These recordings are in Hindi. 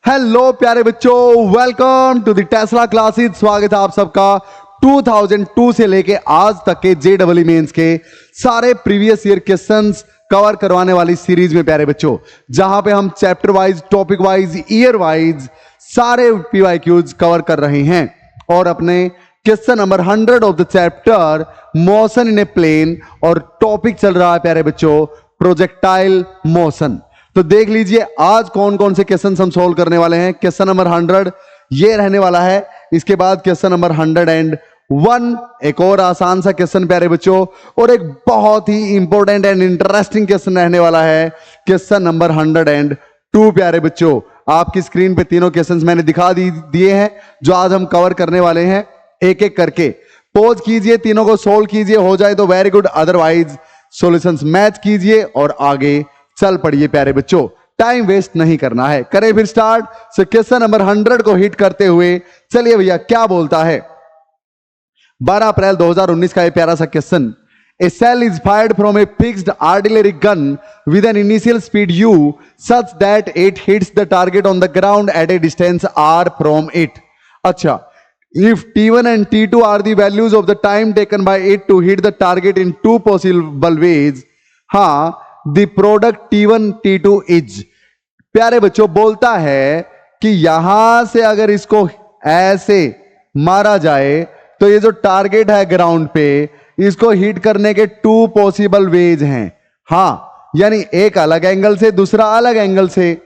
हेलो प्यारे बच्चों, welcome to the Tesla classes. स्वागत है आप सबका 2002 से लेके आज तक के जेईई मेंस के सारे प्रीवियस ईयर क्वेश्चंस कवर करवाने वाली सीरीज में प्यारे बच्चों, जहां पे हम chapter wise, topic wise, year wise सारे पीवाईक्यूज कवर कर रहे हैं। और अपने question number 100 of the chapter motion in a plane और टॉपिक चल रहा है प्यारे बच्चों प्रोजेक्टाइल मोशन। तो देख लीजिए आज कौन कौन से क्वेश्चन हम सोल्व करने वाले हैं। क्वेश्चन नंबर 100 ये रहने वाला है। इसके बाद क्वेश्चन नंबर 101 एक और आसान सा क्वेश्चन प्यारे बच्चों, और एक बहुत ही इंपॉर्टेंट एंड इंटरेस्टिंग क्वेश्चन रहने वाला है क्वेश्चन नंबर 102 प्यारे बच्चों। आपकी स्क्रीन पे तीनों क्वेश्चंस मैंने दिखा दिए हैं जो आज हम कवर करने वाले हैं एक एक करके। पॉज कीजिए, तीनों को सोल्व कीजिए, हो जाए तो very good, otherwise solutions match कीजिए और आगे चल पड़िए प्यारे बच्चों। टाइम वेस्ट नहीं करना है, करें फिर स्टार्ट। सो क्वेश्चन नंबर 100 को हिट करते हुए चलिए भैया, क्या बोलता है 12 अप्रैल 2019 का ये प्यारा सा question. A shell is fired from a fixed artillery gun with an initial speed u such that it hits the target on the ground at a distance r from it. अच्छा, if t1 and t2 are the values of the time taken by it to hit the target in two possible ways, हाँ, the product t1 t2 is। प्यारे बच्चों बोलता है कि यहां से अगर इसको ऐसे मारा जाए तो ये जो टारगेट है ग्राउंड पे, इसको हिट करने के टू पॉसिबल वेज हैं। हाँ, यानी एक अलग एंगल से, दूसरा अलग एंगल से,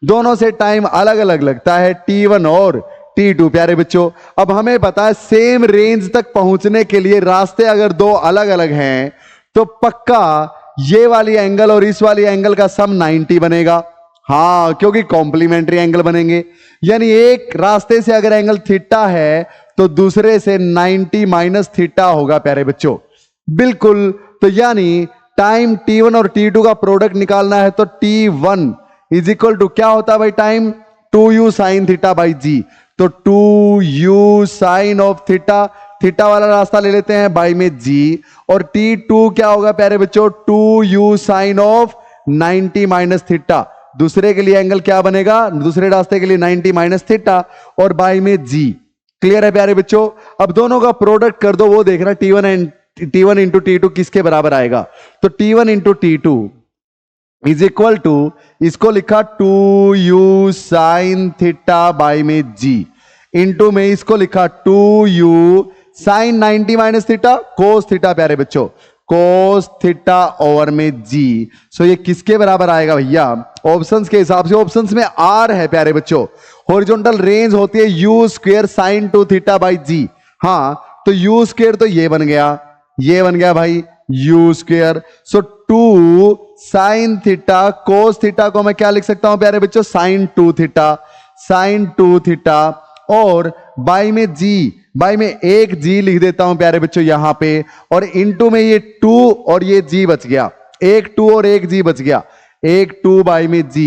दोनों से टाइम अलग अलग लगता है t1 और t2 प्यारे बच्चों। अब हमें पता है सेम रेंज तक पहुंचने के लिए रास्ते अगर दो अलग अलग हैं तो पक्का ये वाली एंगल और इस वाली एंगल का सम 90 बनेगा। हाँ, क्योंकि कॉम्प्लीमेंट्री एंगल बनेंगे। यानी एक रास्ते से अगर एंगल थीटा है तो दूसरे से 90 माइनस थीटा होगा प्यारे बच्चों। बिल्कुल, तो यानी टाइम t1 और t2 का प्रोडक्ट निकालना है तो t1 इज इक्वल टू क्या होता है भाई, time 2u sine theta by g. तो 2u sign of theta, theta वाला रास्ता ले लेते हैं बाई में g, और t2 क्या होगा प्यारे बच्चों, 2u sign of 90 minus theta. दूसरे के लिए एंगल क्या बनेगा, दूसरे रास्ते के लिए 90 माइनस थीटा और बाई में g। क्लियर है प्यारे बच्चों। अब दोनों का प्रोडक्ट कर दो, वो देखना t1 इंटू t2 किसके बराबर आएगा। तो t1 into t2 is equal to, इसको लिखा 2u साइन थीटा बाई में g, इंटू में इसको लिखा 2u sine 90 minus theta cos theta प्यारे बच्चों, कोस थीटा ओवर में g। सो ये किसके बराबर आएगा भैया, ऑप्शंस के हिसाब से, ऑप्शंस में r है प्यारे बच्चों। हॉरिजॉन्टल रेंज होती है u square sine 2 theta by g। हाँ, तो u स्क्वायर तो ये बन गया, ये बन गया भाई u स्क्वायर। सो 2 साइन थीटा कोस थीटा को मैं क्या लिख सकता हूं प्यारे बच्चों, साइन 2 थीटा, साइन 2 थीटा, और बाई में g, बाई में एक g लिख देता हूं प्यारे बच्चों यहां पे, और इनटू में ये 2 और ये g बच गया, एक 2 और एक g बच गया, एक 2 बाई में g।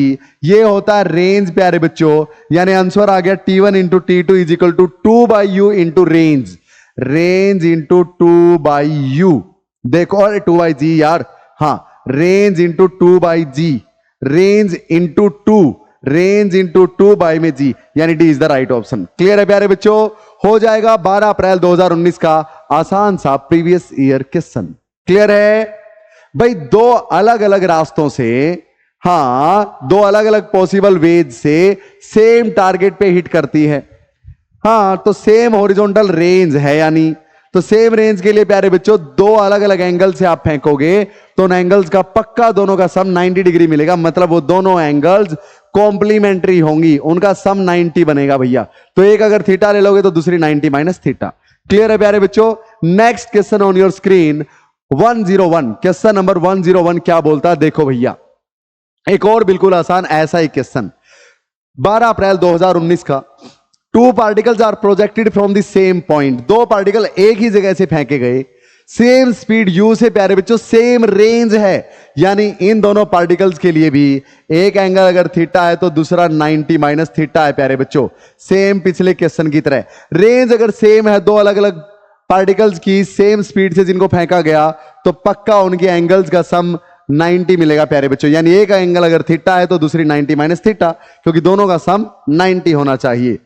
ये होता है रेंज प्यारे बच्चों। यानी आंसर आ गया t1 into t2 is equal to 2 by u into range, range into 2 by u. देखो, और 2 बाई जी यार, हाँ, range into 2 by g, range into 2, range into 2 by में जी, यानी D is the right option. Clear है प्यारे बच्चों। हो जाएगा 12 अप्रैल 2019 का आसान सा प्रीवियस ईयर क्वेश्चन। क्लियर है भाई। दो अलग अलग रास्तों से, हाँ, दो अलग अलग पॉसिबल वेज से सेम टारगेट पे हिट करती है। हाँ, तो सेम हॉरिजॉन्टल रेंज है, यानी तो सेम रेंज के लिए प्यारे बच्चों दो अलग अलग एंगल से आप फेंकोगे तो उन एंगल्स का पक्का दोनों का सम 90 डिग्री मिलेगा। मतलब वो दोनों एंगल्स कॉम्प्लीमेंट्री होंगी, उनका सम 90 बनेगा भैया। तो एक अगर थीटा ले लोगे तो दूसरी 90 माइनस थीटा। क्लियर है प्यारे बच्चों। Next question on your screen 101, question number 101 क्या बोलता है देखो भैया। एक और बिल्कुल आसान ऐसा ही क्वेश्चन, 12 अप्रैल 2019 का। Two particles are projected from the same point. दो पार्टिकल एक ही जगह से फेंके गए, सेम स्पीड u से प्यारे बच्चों, सेम रेंज है। यानी इन दोनों पार्टिकल्स के लिए भी एक एंगल अगर थीटा है तो दूसरा 90 माइनस थीटा है प्यारे बच्चों, सेम पिछले क्वेश्चन की तरह। रेंज अगर सेम है, दो अलग अलग पार्टिकल्स की सेम स्पीड से जिनको फेंका गया, तो पक्का उनके एंगल्स का सम 90 मिलेगा प्यारे बच्चों। यानी एक एंगल अगर थीटा है तो दूसरी 90 माइनस थीटा, क्योंकि दोनों का सम 90 होना चाहिए।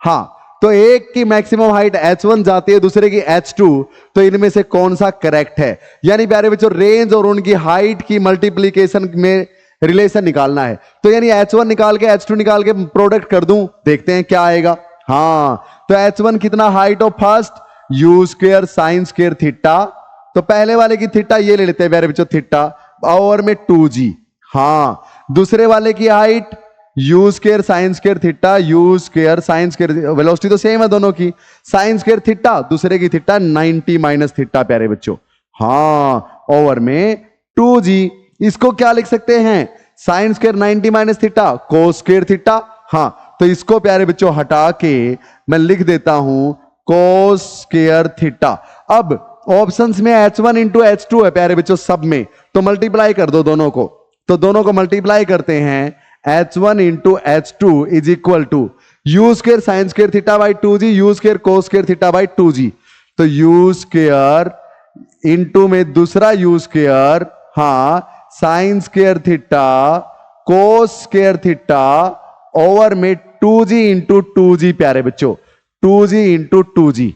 हाँ, तो एक की मैक्सिमम हाइट h1 जाती है, दूसरे की h2, तो इनमें से कौन सा करेक्ट है? यानी प्यारे बच्चों रेंज और उनकी हाइट की मल्टीप्लीकेशन में रिलेशन निकालना है। तो यानी h1 निकाल के h2 निकाल के प्रोडक्ट कर दूं, देखते हैं क्या आएगा। हाँ, तो h1 कितना, height of first u square sine square theta, तो पहले वाले की थीटा ये ले लेते हैं प्यारे बच्चों, थीटा ओवर में 2g। हाँ, दूसरे वाले की height you square sine square theta, u square sine square, velocity तो सेम है दोनों की, साइन स्क्वायर थीटा, दूसरे की थीटा 90 माइनस थीटा प्यारे बच्चों। हाँ, ओवर में 2g। इसको क्या लिख सकते हैं, sine square 90 minus theta cos square theta. हाँ, तो इसको प्यारे बच्चों हटा के मैं लिख देता हूं कोस स्क्वायर थीटा। अब ऑप्शंस में h1 इंटू h2 है प्यारे बच्चों सब में, तो मल्टीप्लाई कर दो दोनों को, तो दोनों को मल्टीप्लाई करते हैं, h1 into h2 is equal to u square sine square theta by 2g, u square cos square theta by 2g। तो यू स्क्वायर इंटू में दूसरा यू स्क्वायर, हाँ, sine square theta cos square theta over में 2g इंटू 2g प्यारे बच्चों, 2g into 2g,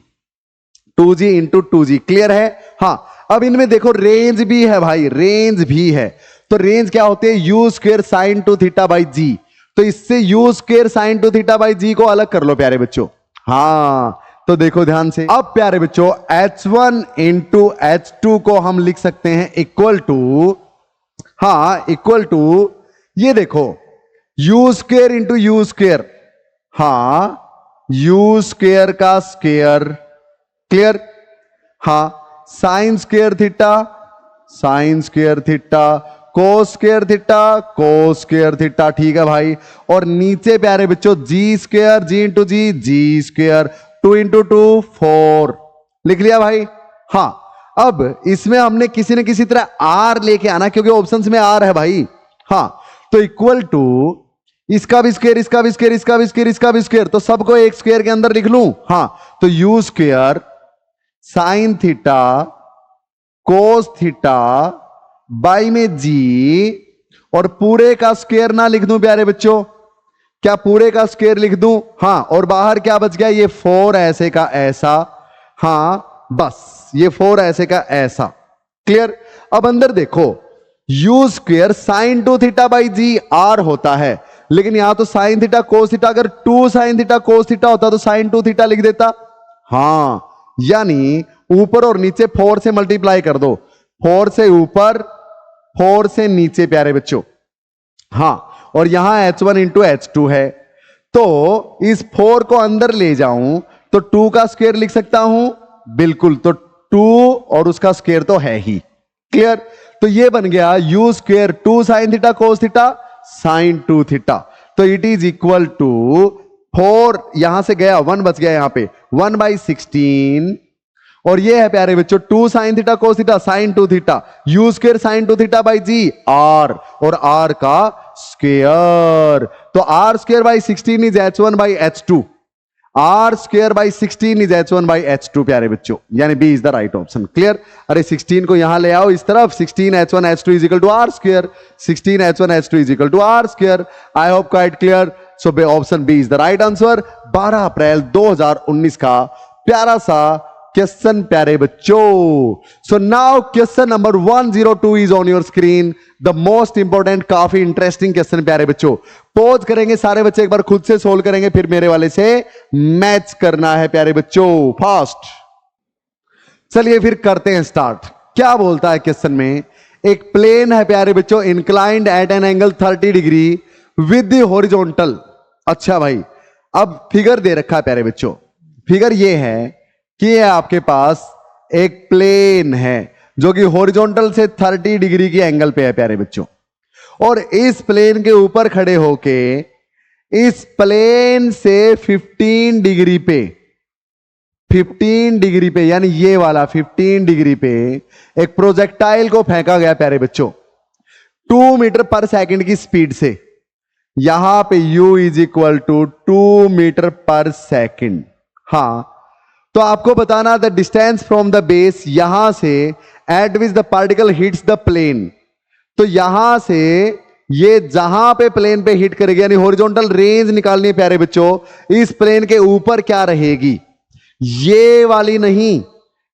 2g into 2g। Clear है? हाँ, अब इनमें देखो रेंज भी है भाई, रेंज भी है। तो रेंज क्या होते हैं, u square sine two theta by g, तो इससे u square sine two theta by g को अलग कर लो प्यारे बच्चों। हाँ, तो देखो ध्यान से, अब प्यारे बच्चों h1 इंटू h2 को हम लिख सकते हैं इक्वल टू, हाँ, इक्वल टू, ये देखो u square into you square, हाँ, यू स्क्वायर का स्क्वायर, क्लियर? हाँ, sine square theta, sign square theta, cos square theta, cos square theta, ठीक है भाई। और नीचे प्यारे बच्चों जी स्क्वायर, जी इंटू जी, जी स्क्वायर, 2 इंटू 2 4, लिख लिया भाई। हाँ, अब इसमें हमने किसी न किसी तरह आर लेके आना, क्योंकि ऑप्शंस में आर है भाई। हाँ, तो इक्वल टू इसका भी स्क्वायर, इसका भी स्क्वायर, इसका भी स्क्वायर, इसका भी स्क्वायर, तो सबको एक स्क्वायर के अंदर लिख लूं। हाँ, तो u square sign theta cos theta by में जी, और पूरे का स्क्वायर ना लिख दूं प्यारे बच्चों, क्या पूरे का स्क्वायर लिख दूं? हाँ, और बाहर क्या बच गया, ये 4 ऐसे का ऐसा, हाँ, बस ये 4 ऐसे का ऐसा। क्लियर? अब अंदर देखो, u square sine two theta by g R होता है, लेकिन यहां तो साइन थीटा कोस थीटा, अगर 2 साइन थीटा कोस थीटा होता तो साइन 2 थीटा लिख देता। हाँ, यानी ऊपर और नीचे 4 से मल्टीप्लाई कर दो, 4 से ऊपर 4 से नीचे प्यारे बच्चों। हाँ, और यहां h1 इंटू h2 है, तो इस 4 को अंदर ले जाऊं तो 2 का स्क्वायर लिख सकता हूं, बिल्कुल, तो 2 और उसका स्क्वायर तो है ही। क्लियर? तो ये बन गया you square 2 sine theta cos theta sine 2 theta, तो इट इज इक्वल टू 4, यहां से गया 1 बच गया यहां पे, 1/16, और ये है प्यारे बच्चों 2 sine theta cos theta sine 2 theta, u square sine 2 theta by g R, और आर का स्क्वायर, तो R square by 16 is h1 by h2, R square by 16 is h1 by h2 प्यारे बच्चों, यानी B is the right option. Clear? अरे 16 को यहां ले आओ इस तरफ, 16 h1 h2 is equal to R square, 16 h1 h2 is equal to R square. I hope quite clear. So option B is the right answer. 12 April 2019 का प्यारा सा क्वेश्चन प्यारे बच्चों। So now question number 102 is on your screen, the most important, काफी इंटरेस्टिंग क्वेश्चन प्यारे बच्चों। पॉज करेंगे सारे बच्चे, एक बार खुद से सोल्व करेंगे, फिर मेरे वाले से मैच करना है प्यारे बच्चों, फास्ट। चलिए फिर करते हैं स्टार्ट। क्या बोलता है क्वेश्चन में, एक प्लेन है प्यारे बच्चों, inclined at an angle 30 degree with the horizontal. अच्छा भाई, अब फिगर दे रखा है प्यारे बच्चों, फिगर ये है कि ये आपके पास एक प्लेन है जो कि हॉरिजॉन्टल से 30 डिग्री की एंगल पे है प्यारे बच्चों, और इस प्लेन के ऊपर खड़े होके इस प्लेन से 15 डिग्री पे, 15 डिग्री पे, यानी ये वाला 15 डिग्री पे एक प्रोजेक्टाइल को फेंका गया प्यारे बच्चों 2 मीटर पर सेकंड की स्पीड से। यहां पे u is equal to 2 metre per second. हाँ, तो आपको बताना the distance from the base, यहां से at which the particle hits the plane. तो यहां से ये जहां पे प्लेन पे हिट करेगी, यानी हॉरिजॉन्टल रेंज निकालनी है प्यारे बच्चों, इस प्लेन के ऊपर क्या रहेगी, ये वाली नहीं,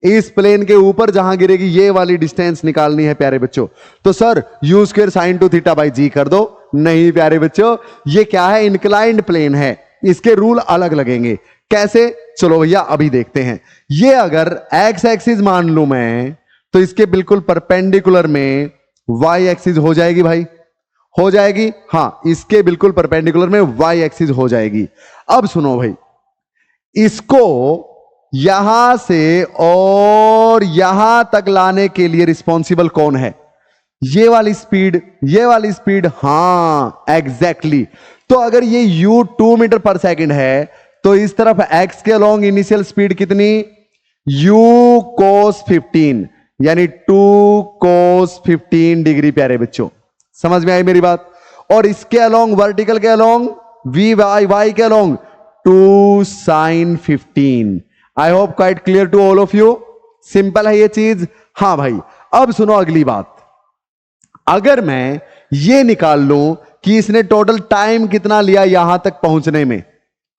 इस प्लेन के ऊपर जहां गिरेगी ये वाली डिस्टेंस निकालनी है प्यारे बच्चों। तो sir u square sine two theta by g कर दो। नहीं प्यारे बच्चों, ये क्या है, इंक्लाइंड प्लेन है, इसके रूल अलग लगेंगे। कैसे, चलो भैया अभी देखते हैं। ये अगर एक्स एक्सिस मान लू मैं, तो इसके बिल्कुल परपेंडिकुलर में वाई एक्सिस हो जाएगी भाई, हो जाएगी, हां इसके बिल्कुल परपेंडिकुलर में वाई एक्सिस हो जाएगी। अब सुनो भाई, इसको यहां से और यहां तक लाने के लिए रिस्पॉन्सिबल कौन है, ये वाली स्पीड, ये वाली स्पीड, हां एग्जैक्टली। तो अगर ये u 2 मीटर पर सेकंड है, तो इस तरफ x के अलोंग इनिशियल स्पीड कितनी, u cos 15, यानी 2 cos 15 डिग्री प्यारे बच्चों, समझ में आई मेरी बात। और इसके अलोंग, वर्टिकल के अलोंग, y के along 2 sin 15। I hope quite clear to all of you, simple है ये चीज। हां भाई, अब सुनो अगली बात, अगर मैं ये निकाल लूं कि इसने टोटल टाइम कितना लिया यहां तक पहुंचने में,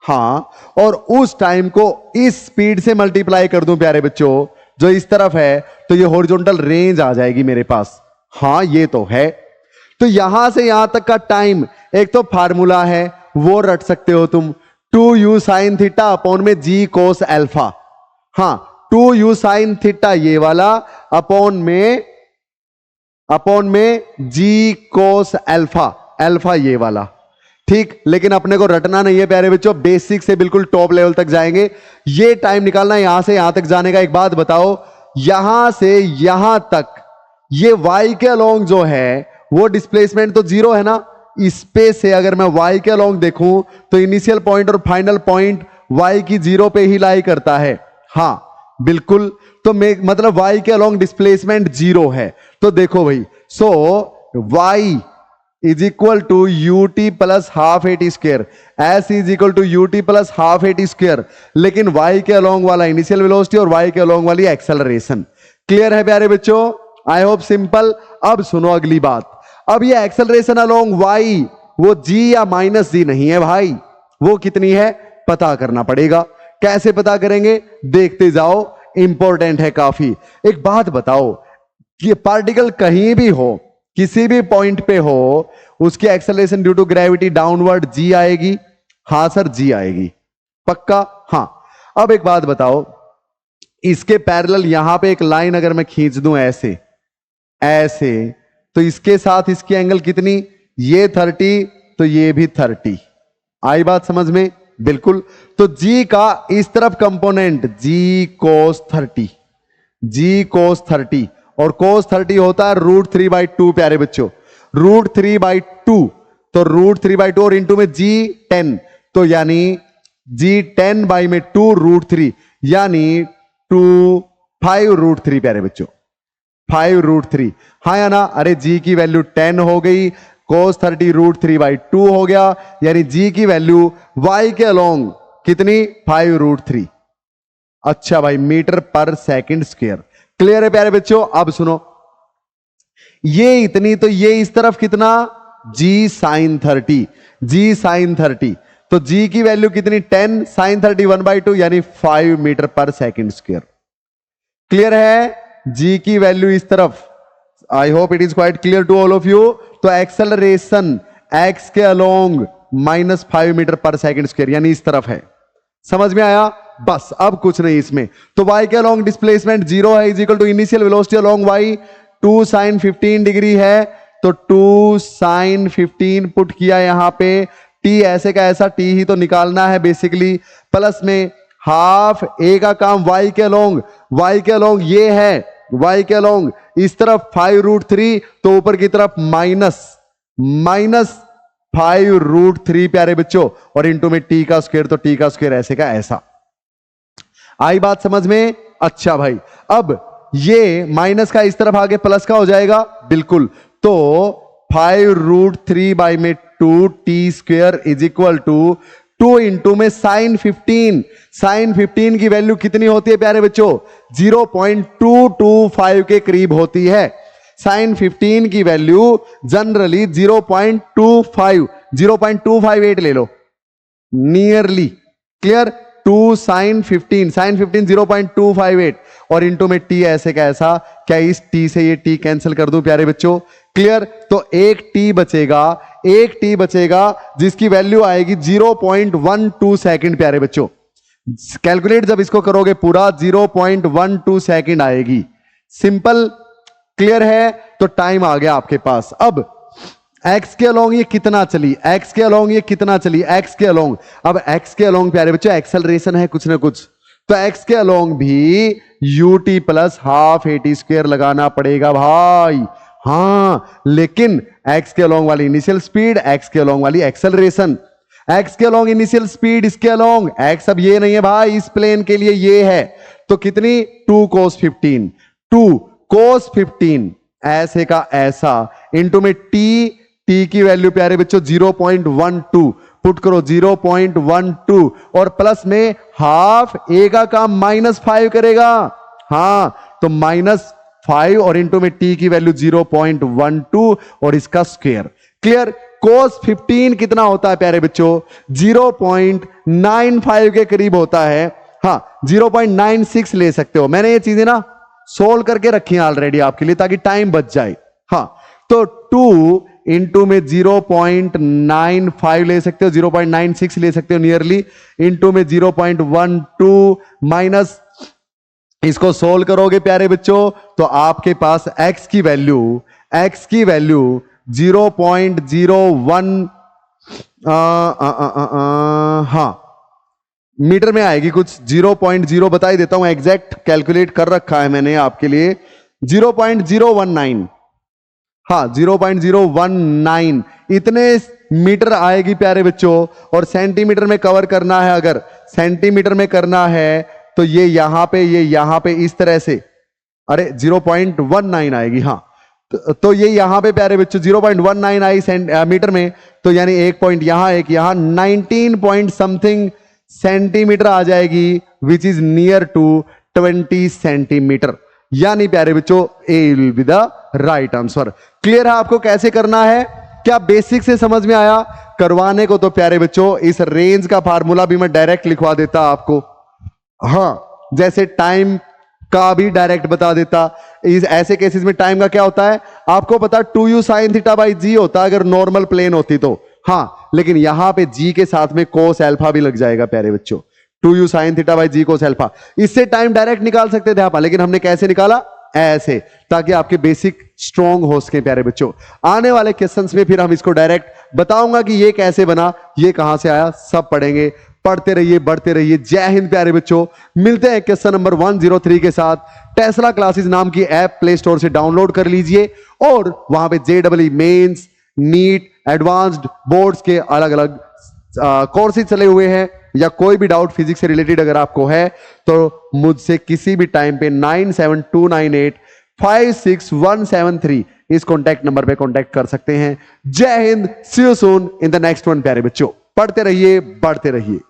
हां, और उस टाइम को इस स्पीड से मल्टीप्लाई कर दूं प्यारे बच्चों जो इस तरफ है, तो ये हॉरिजॉन्टल रेंज आ जाएगी मेरे पास। हां ये तो है। तो यहां से यहां तक का टाइम, एक तो फार्मूला है वो रट सकते हो तुम, 2u साइन थीटा अपॉन में g कोस अल्फा। हां 2u साइन थीटा ये वाला अपॉन में g कोस अल्फा, अल्फा ये वाला, ठीक। लेकिन अपने को रटना नहीं है प्यारे बच्चों, बेसिक से बिल्कुल टॉप लेवल तक जाएंगे। ये टाइम निकालना है यहां से यहां तक जाने का। एक बात बताओ, यहां से यहां तक ये y के अलोंग जो है वो डिस्प्लेसमेंट तो जीरो है ना, इस पे से अगर मैं y के अलोंग देखूं तो इनिशियल पॉइंट और फाइनल पॉइंट y की जीरो पे ही लाई करता है। हां बिल्कुल, तो मतलब y के अलोंग डिस्प्लेसमेंट जीरो है। तो देखो भाई, so y is equal to u t plus half a t square, s is equal to u t plus half a t square, लेकिन y के अलोंग वाला इनिशियल वेलोसिटी और y के अलोंग वाली एक्सेलरेशन। क्लियर है प्यारे बच्चों, आई होप सिंपल। अब सुनो अगली बात, अब ये एक्सेलरेशन अलोंग y वो g या माइनस g नहीं है भाई, वो कितनी है पता करना पड़ेगा। कैसे पता करेंगे, देखते जाओ, इंपॉर्टेंट है काफी। एक बात बताओ कि पार्टिकल कहीं भी हो, किसी भी पॉइंट पे हो, उसकी acceleration due to gravity downward g आएगी। हां सर g आएगी, पक्का। हां अब एक बात बताओ, इसके पैरेलल यहां पे एक लाइन अगर मैं खींच दूं ऐसे ऐसे, तो इसके साथ इसकी एंगल कितनी, ये 30 तो ये भी 30। आई बात समझ में, बिल्कुल। तो g का इस तरफ component g cos 30, g cos 30, और cos 30 होता है √3/2 प्यारे बच्चों, √3/2। तो √3/2 और इंटू में g 10, तो यानी g 10 बाई में 2 √3, यानी 5√3 प्यारे बच्चों, 5√3। हाँ या ना, अरे g की वैल्यू 10 हो गई, cos 30 √3/2 हो गया, यानी g की वैल्यू y के अलोंग कितनी, 5√3। अच्छा भाई, metre per second square. Clear है प्यारे बच्चों। अब सुनो, ये इतनी, तो ये इस तरफ कितना, g sin 30, g sin 30, तो g की वैल्यू कितनी, 10 sin 30 1/2, यानी 5 metre per second square. Clear है, g की वैल्यू इस तरफ। I hope it is quite clear to all of you. तो एक्सेलरेशन x के along -5 metre per second square, यानी इस तरफ है। समझ में आया, बस अब कुछ नहीं इसमें। तो y के अलोंग डिस्प्लेसमेंट 0 है, is equal to initial velocity along y 2 sin 15 degree है, तो 2 sin 15 पुट किया यहां पे, t ऐसे का ऐसा t ही तो निकालना है बेसिकली, प्लस में हाफ a का काम y के अलोंग ये है, y के अलोंग इस तरफ 5√3, तो ऊपर की तरफ माइनस 5√3 प्यारे बच्चों, और इंटू में t का स्क्वायर, तो t का स्क्वायर ऐसे का ऐसा। आई बात समझ में। अच्छा भाई, अब ये माइनस का इस तरफ आगे प्लस का हो जाएगा, बिल्कुल। तो 5√3 बाई में 2t square is equal to 2 into में साइन 15, साइन 15 की वैल्यू कितनी होती है प्यारे बच्चों, 0.225 के करीब होती है। साइन 15 की वैल्यू जनरली 0.28 ले लो, नियरली क्लियर। 2 साइन 15, साइन 15 0.258 और इंटू में टी ऐसे का ऐसा, क्या इस टी से ये टी कैंसिल कर दूं प्यारे बच्चों, क्लियर। तो एक टी बचेगा जिसकी वैल्यू आएगी 0.12 सेकंड प्यारे बच्चों। कैलकुलेट जब इसको करोगे पूरा 0.12 सेकंड आएगी, सिंपल, क्लियर है। तो टाइम आ गया आपके पास। अब x के अलोंग ये कितना चली, x के अलोंग ये कितना चली, x के अलोंग, अब x के अलोंग प्यारे बच्चों एक्सेलरेशन है कुछ ना कुछ, तो x के अलोंग भी ut plus half at square लगाना पड़ेगा भाई। हाँ, लेकिन x के अलोंग वाली इनिशियल स्पीड, x के अलोंग वाली एक्सेलरेशन, x के अलोंग इनिशियल स्पीड, इसके अलोंग x अब ये नहीं है भाई, इस प्लेन के लिए ये है, तो कितनी 2 cos 15, 2 cos 15 ऐसे का ऐसा इंटू में t की वैल्यू प्यारे बच्चों 0.12 पुट करो, 0.12 और प्लस में हाफ a का काम -5 करेगा, हाँ तो -5 और इंटू में t की वैल्यू 0.12 और इसका स्क्वायर, क्लियर। cos 15 कितना होता है प्यारे बच्चों, 0.95 के करीब होता है, हाँ 0.96 ले सकते हो। मैंने ये चीजें ना सोल्व करके रखी हैं ऑलरेडी आपके लिए ताकि टाइम बच जाए। हाँ तो 2 इंटू में 0.95 ले सकते हो, 0.96 ले सकते हो नियरली, इंटू में 0.12 माइनस, इसको सोल्व करोगे प्यारे बच्चों तो आपके पास x की वैल्यू 0.01 हाँ मीटर में आएगी, कुछ 0.0 बता ही देता हूं, एग्जैक्ट कैलकुलेट कर रखा है मैंने आपके लिए, 0.019, हाँ 0.019 इतने मीटर आएगी प्यारे बच्चों। और सेंटीमीटर में कवर करना है, अगर सेंटीमीटर में करना है तो ये यहां पे इस तरह से, अरे 0.19 आएगी, हाँ तो ये यहां पे प्यारे बच्चों 0.19 आई मीटर में, तो यानी एक पॉइंट यहां, एक यहां, 19 पॉइंट समथिंग सेंटीमीटर आ जाएगी, which is near to 20 centimetre. यानी प्यारे बच्चों A will be the right answer. Clear है आपको कैसे करना है, क्या बेसिक से समझ में आया? करवाने को तो प्यारे बच्चों इस रेंज का फार्मूला भी मैं डायरेक्ट लिखवा देता आपको, हाँ जैसे टाइम का भी डायरेक्ट बता देता। इस ऐसे केसेस में टाइम का क्या होता है आपको पता, 2u sin थीटा बाई जी होता अगर नॉर्मल प्लेन होती तो, हाँ लेकिन यहां पे g के साथ में cos अल्फा भी लग जाएगा प्यारे बच्चों, 2u sin थीटा बाई जी cos अल्फा। इससे टाइम डायरेक्ट निकाल सकते थे आप, लेकिन हमने कैसे निकाला, ऐसे, ताकि आपके बेसिक स्ट्रॉन्ग हो सके प्यारे बच्चों। आने वाले क्वेश्चंस में फिर हम इसको डायरेक्ट बताऊंगा कि ये कैसे बना, ये कहां से आया, सब पढ़ेंगे। पढ़ते रहिए, बढ़ते रहिए। जय हिंद प्यारे बच्चों। मिलते हैं क्वेश्चन नंबर 103 के साथ। टेस्ला क्लासेस नाम की ऐप प्ले स्टोर से डाउनलोड कर लीजिए और वहां पे JEE mains, NEET, advanced boards के अलग अलग कोर्सेज चले हुए हैं, या कोई भी डाउट फिजिक्स से रिलेटेड अगर आपको है तो मुझसे किसी भी टाइम पे 9729856173 इस कॉन्टैक्ट नंबर पे कॉन्टैक्ट कर सकते हैं। जय Hind, see you soon in the next one प्यारे बच्चों। पढ़ते रहिए, बढ़ते रहिए।